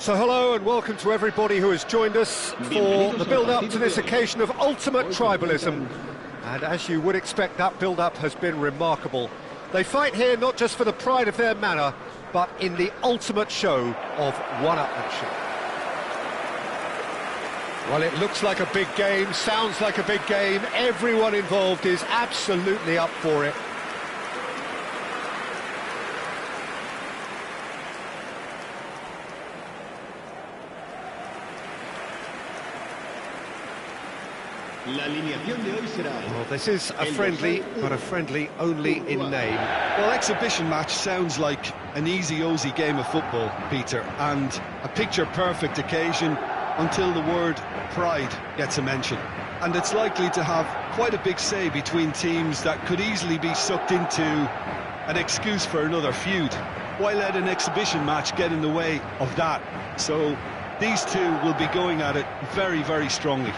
So hello and welcome to everybody who has joined us for the build-up to this occasion of ultimate tribalism. And as you would expect, that build-up has been remarkable. They fight here not just for the pride of their manor, but in the ultimate show of one-upmanship. Well, it looks like a big game, sounds like a big game. Everyone involved is absolutely up for it. Well, this is a friendly, but a friendly only in name. Well, exhibition match sounds like an easy-ozy game of football, Peter, and a picture-perfect occasion until the word pride gets a mention. And it's likely to have quite a big say between teams that could easily be sucked into an excuse for another feud. Why let an exhibition match get in the way of that? So these two will be going at it very, very strongly.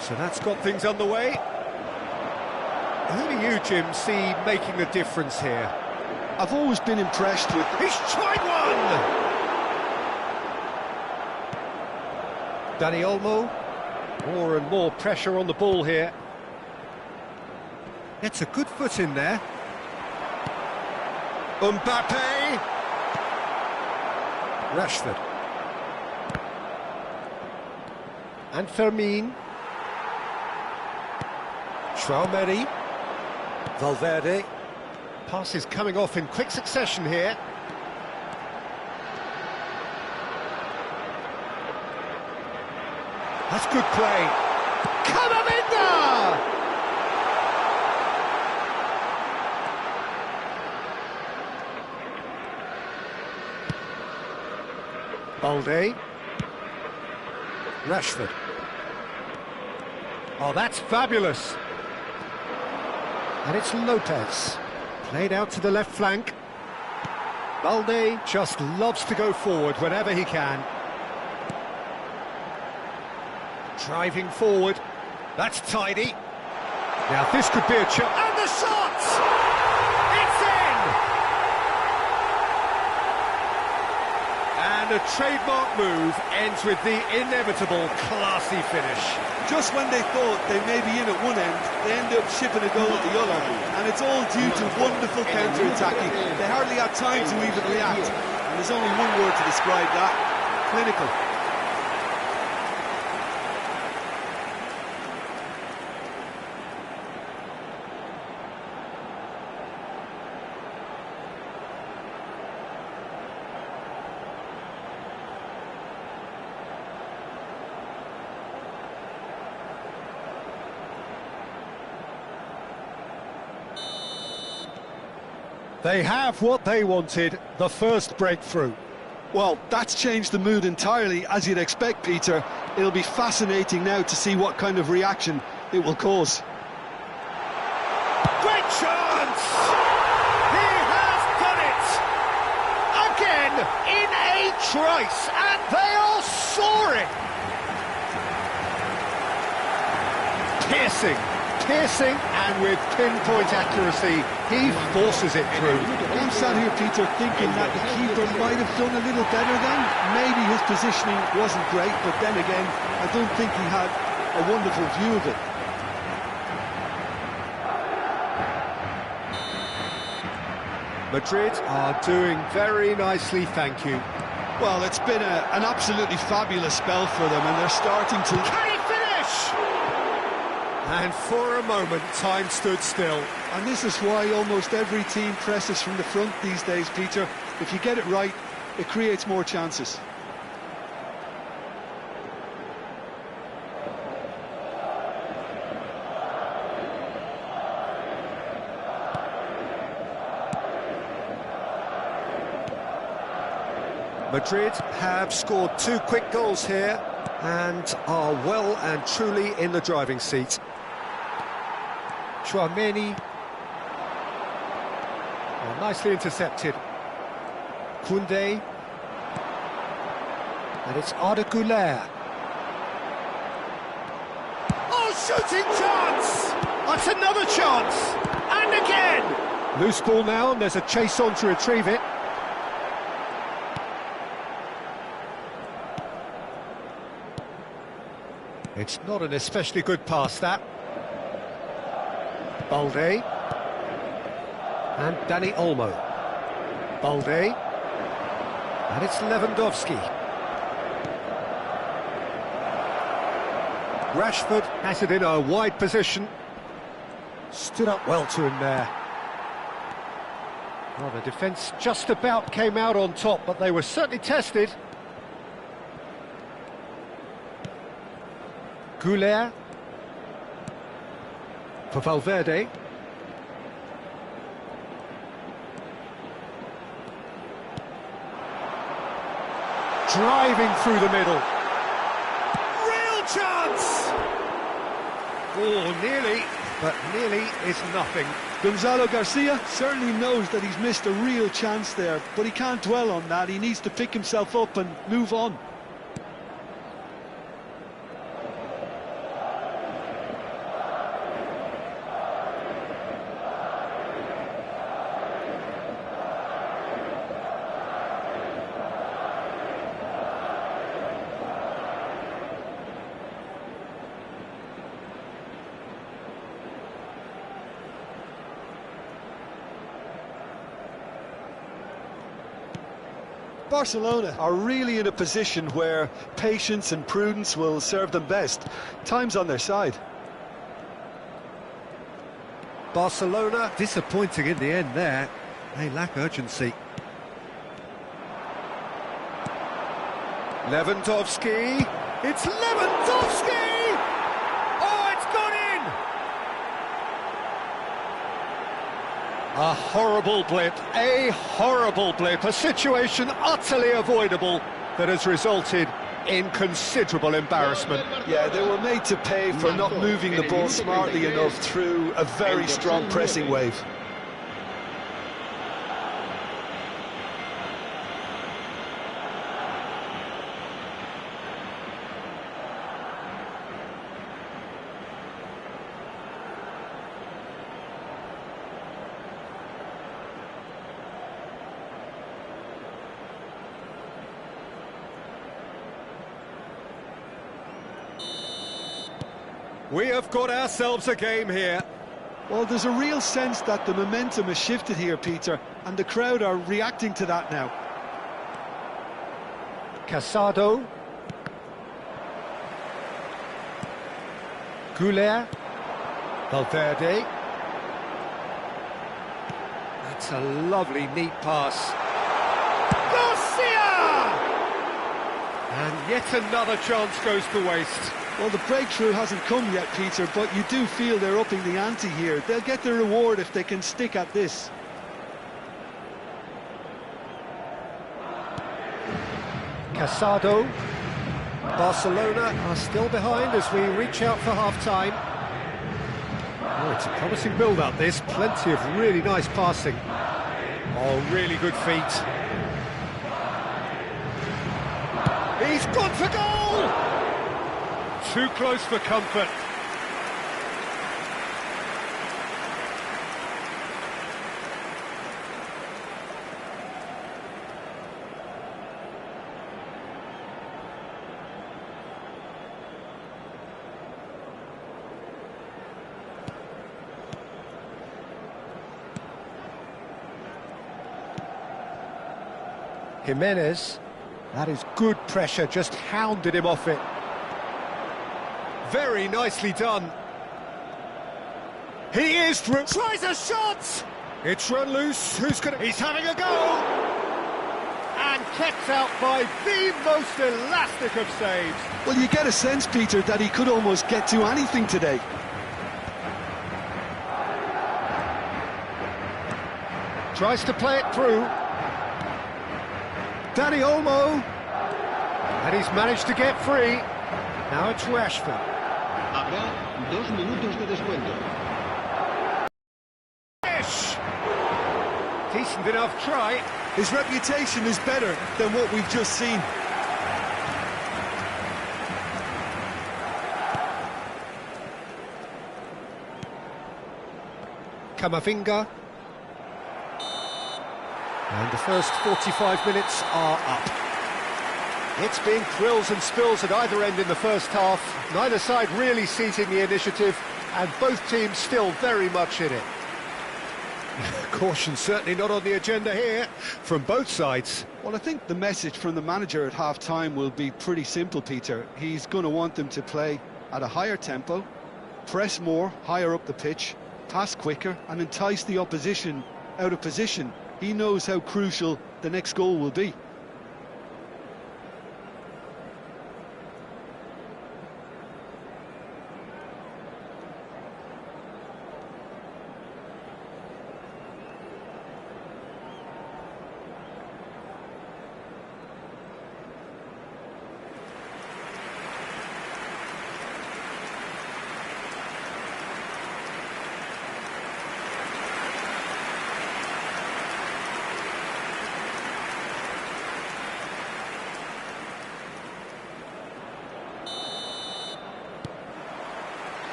So that's got things underway. Who do you, Jim, see making the difference here? I've always been impressed with... He's tried one! Dani Olmo. More and more pressure on the ball here. Gets a good foot in there. Mbappe. Rashford. And Fermin. Traoré, Valverde, passes coming off in quick succession here. That's good play. Camavinga! Balde. Rashford. Oh, that's fabulous. And it's Lopez, played out to the left flank. Balde just loves to go forward whenever he can. Driving forward, that's tidy. Now this could be a chance. And the shot! It's in! And a trademark move ends with the inevitable classy finish. Just when they thought they may be in at one end, they end up shipping a goal at the other. And it's all due to wonderful counter-attacking. They hardly had time to even react. And there's only one word to describe that: clinical. They have what they wanted, the first breakthrough. Well, that's changed the mood entirely, as you'd expect, Peter. It'll be fascinating now to see what kind of reaction it will cause. Great chance! He has done it! Again, in a trice, and they are soaring! Piercing, and with pinpoint accuracy, he forces it through. I'm sat here, Peter, thinking that the keeper might have done a little better then. Maybe his positioning wasn't great, but then again, I don't think he had a wonderful view of it. Madrid are doing very nicely, thank you. Well, it's been an absolutely fabulous spell for them, and they're starting to... Can he finish? And for a moment, time stood still. And this is why almost every team presses from the front these days, Peter. If you get it right, it creates more chances. Madrid have scored 2 quick goals here and are well and truly in the driving seat. Chouameni. Well, nicely intercepted. Koundé. And it's Arda Güler. Oh, shooting chance! That's another chance! And again! Loose ball now, and there's a chase on to retrieve it. It's not an especially good pass, that. Balde. And Dani Olmo. Balde. And it's Lewandowski. Rashford has it in a wide position. Stood up well to him there. Well, the defence just about came out on top, but they were certainly tested. Güler for Valverde. Driving through the middle. Real chance! Oh, nearly, but nearly is nothing. Gonzalo Garcia certainly knows that he's missed a real chance there, but he can't dwell on that. He needs to pick himself up and move on. Barcelona are really in a position where patience and prudence will serve them best. Time's on their side. Barcelona disappointing in the end there. They lack urgency. Lewandowski. It's Lewandowski! Oh, it's gone in! A horrible blip, a situation utterly avoidable that has resulted in considerable embarrassment. Yeah, they were made to pay for not moving the ball smartly enough through a very strong pressing wave. We have got ourselves a game here. Well, there's a real sense that the momentum has shifted here, Peter, and the crowd are reacting to that now. Casado. Güler. Valverde. That's a lovely, neat pass. Garcia! And yet another chance goes to waste. Well, the breakthrough hasn't come yet, Peter, but you do feel they're upping the ante here. They'll get their reward if they can stick at this. Casado. Barcelona are still behind as we reach out for half-time. Oh, it's a promising build-up, this. Plenty of really nice passing. Oh, really good feet. He's gone for goal! Too close for comfort. Jimenez. That is good pressure, just hounded him off it. Very nicely done. He is through. Tries a shot! It's run loose. He's having a go! And kept out by the most elastic of saves. Well, you get a sense, Peter, that he could almost get to anything today. Tries to play it through. Dani Olmo. And he's managed to get free. Now it's Rashford. Habrá 2 minutos de descuento. Decent enough try. His reputation is better than what we've just seen. Camavinga. And the first 45 minutes are up. It's been thrills and spills at either end in the first half. Neither side really seizing the initiative, and both teams still very much in it. Caution certainly not on the agenda here from both sides. Well, I think the message from the manager at half-time will be pretty simple, Peter. He's going to want them to play at a higher tempo, press more, higher up the pitch, pass quicker, and entice the opposition out of position. He knows how crucial the next goal will be.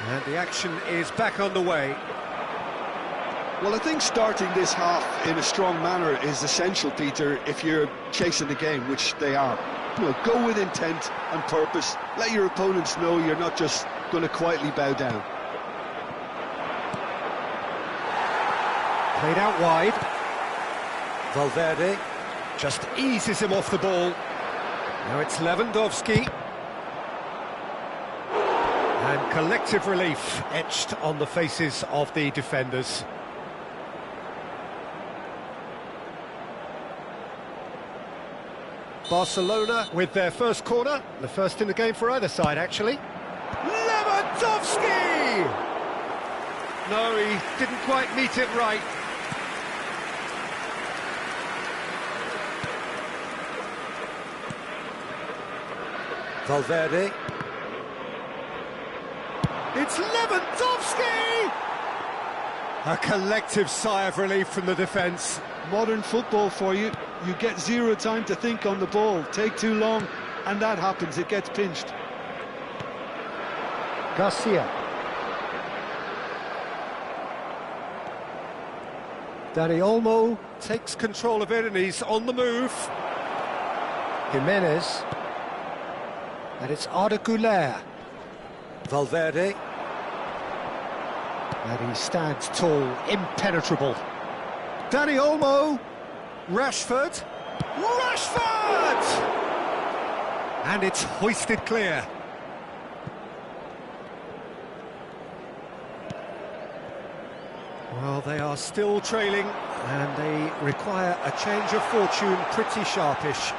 And the action is back on the way. Well, I think starting this half in a strong manner is essential, Peter, if you're chasing the game, which they are. You know, go with intent and purpose. Let your opponents know you're not just going to quietly bow down. Played out wide. Valverde just eases him off the ball. Now it's Lewandowski. And collective relief etched on the faces of the defenders. Barcelona with their first corner, the first in the game for either side, actually. Lewandowski! No, he didn't quite meet it right. Valverde. It's Lewandowski! A collective sigh of relief from the defence. Modern football for you. You get zero time to think on the ball. Take too long, and that happens. It gets pinched. Garcia. Dani Olmo takes control of it and he's on the move. Jimenez. And it's Arda Güler. Valverde. And he stands tall, impenetrable. Dani Olmo. Rashford. Rashford! And it's hoisted clear. Well, they are still trailing, and they require a change of fortune pretty sharpish.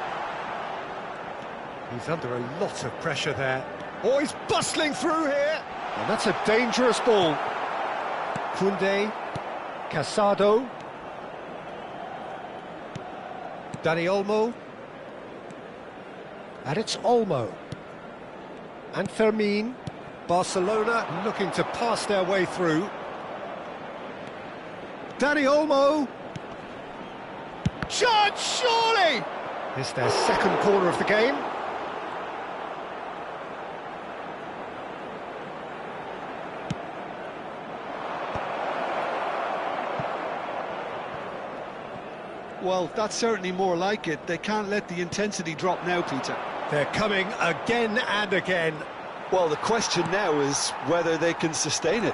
He's under a lot of pressure there. Oh, he's bustling through here! And that's a dangerous ball. Koundé, Casado. Dani Olmo. And it's Olmo. And Fermin. Barcelona looking to pass their way through. Dani Olmo. Chance, surely! It's their second corner of the game. Well, that's certainly more like it. They can't let the intensity drop now, Peter. They're coming again and again. Well, the question now is whether they can sustain it.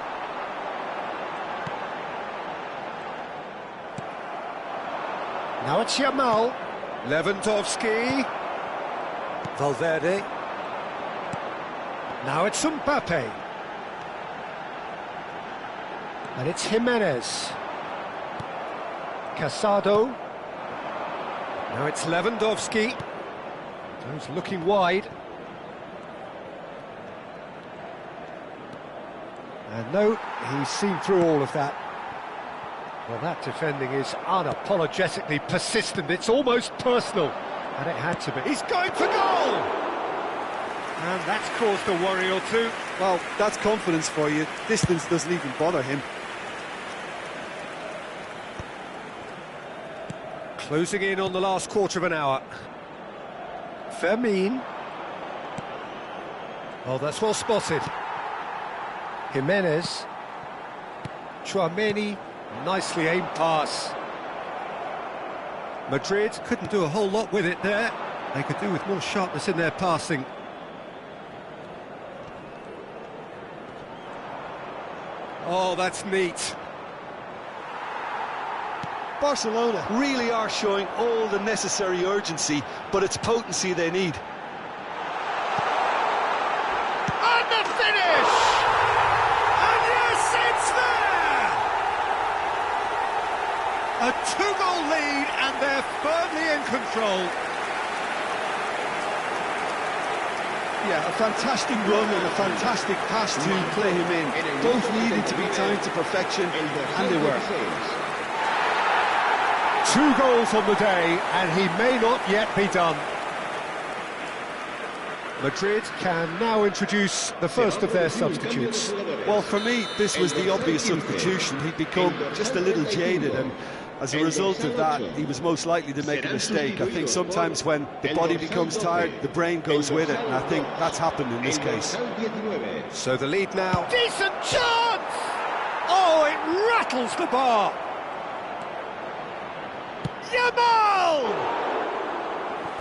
Now it's Yamal. Lewandowski. Valverde. Now it's Mbappe. And it's Jimenez. Casado. Now it's Lewandowski. He's looking wide. And no, he's seen through all of that. Well, that defending is unapologetically persistent. It's almost personal. And it had to be. He's going for goal! And that's caused a worry or two. Well, that's confidence for you. Distance doesn't even bother him. Closing in on the last quarter of an hour. Fermin. Oh, that's well spotted. Jimenez. Chouameni, nicely aimed pass. Madrid couldn't do a whole lot with it there. They could do with more sharpness in their passing. Oh, that's neat. Barcelona really are showing all the necessary urgency, but it's potency they need. And the finish! And yes, it's there! A two-goal lead, and they're firmly in control. Yeah, a fantastic run and a fantastic pass to play him in. Both needed to be timed to perfection, and they were. 2 goals on the day, and he may not yet be done. Madrid can now introduce the first of their substitutes. Well, for me, this was the obvious substitution. He'd become just a little jaded, and as a result of that, he was most likely to make a mistake. I think sometimes when the body becomes tired, the brain goes with it, and I think that's happened in this case. So the lead now. Decent chance! Oh, it rattles the bar! Yamal!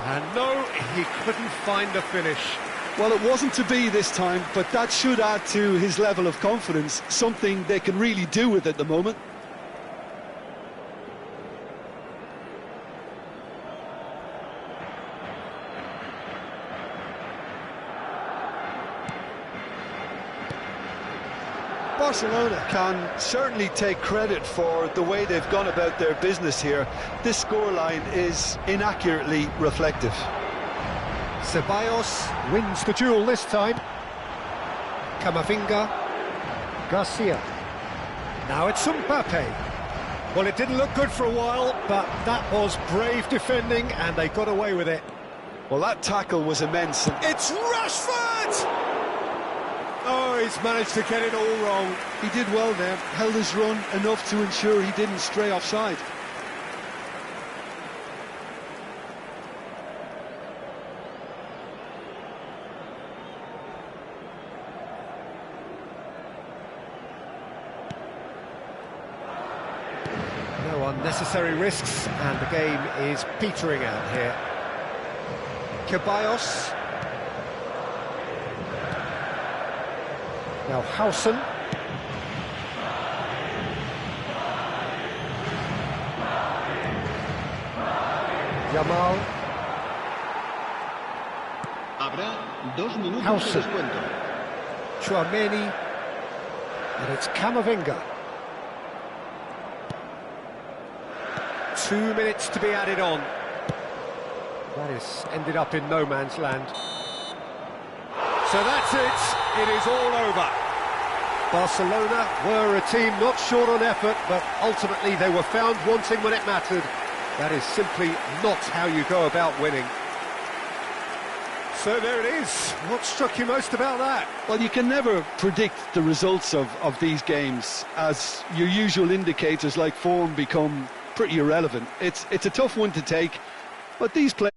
And no, he couldn't find a finish. Well, it wasn't to be this time, but that should add to his level of confidence, something they can really do with at the moment. Barcelona can certainly take credit for the way they've gone about their business here. This scoreline is inaccurately reflective. Ceballos wins the duel this time. Camavinga. Garcia. Now it's Mbappe. Well, it didn't look good for a while, but that was brave defending, and they got away with it. Well, that tackle was immense. It's Rashford! Oh, he's managed to get it all wrong. He did well there, held his run enough to ensure he didn't stray offside. No unnecessary risks, and the game is petering out here. Ceballos. Now Howson. Yamal. Habrá 2 minutos de Howson. descuento. Chouameni. And it's Camavinga. 2 minutes to be added on. That is ended up in no man's land. So that's it. It is all over. Barcelona were a team not short on effort, but ultimately they were found wanting when it mattered. That is simply not how you go about winning. So there it is. What struck you most about that? Well, you can never predict the results of these games, as your usual indicators like form become pretty irrelevant. It's a tough one to take, but these players